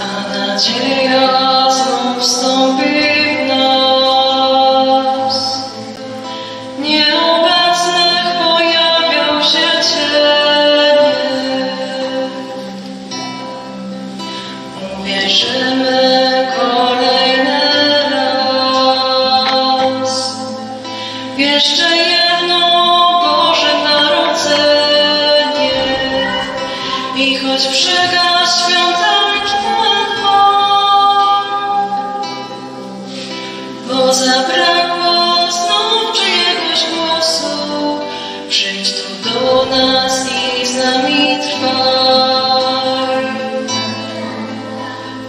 a nadzieja znów wstąpi w nas. Nieobecnych pojawią się cienie. Uwierzymy kolejny raz w jeszcze jedno Boże Narodzenie i choć przygasł świąteczny chłop, bo zabrakło znów czyjegoś głosu, przyjdź tu do nas i z nami trwaj.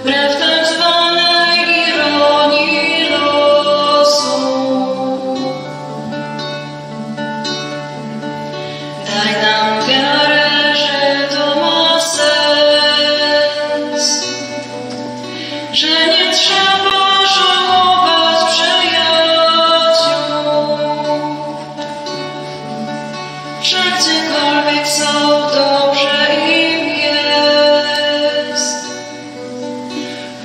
Wbrew tak zwanej ironii losu, daj nam wiarę, że to ma sens, że nie trzeba żałować przyjaciół, że gdziekolwiek są, dobrze im jest,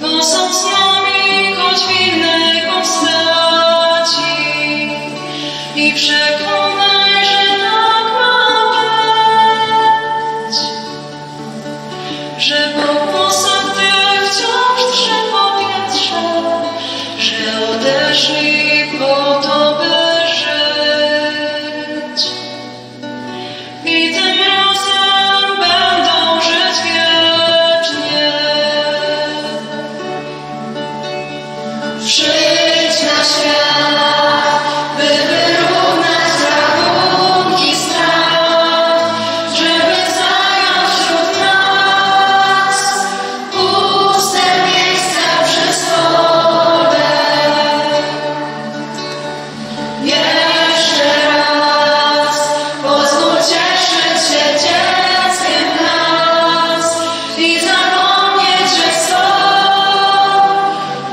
bo są z nami choć w innej postaci i przekonaj, że tak ma być, że po głosach tych wciąż drży powietrze, że odeszli po to, by żyć i tym razem będą żyć wiecznie. Przyjdź na świat, by wyrównać rachunki strat, żeby zająć wśród nas puste miejsca przy stole. Jeszcze raz pozwól cieszyć się dzieckiem nas i zapomnieć, że są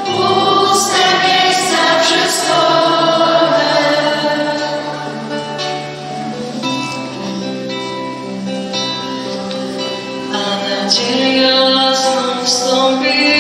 puste miejsca przy stole. A nadzieja znów wstąpi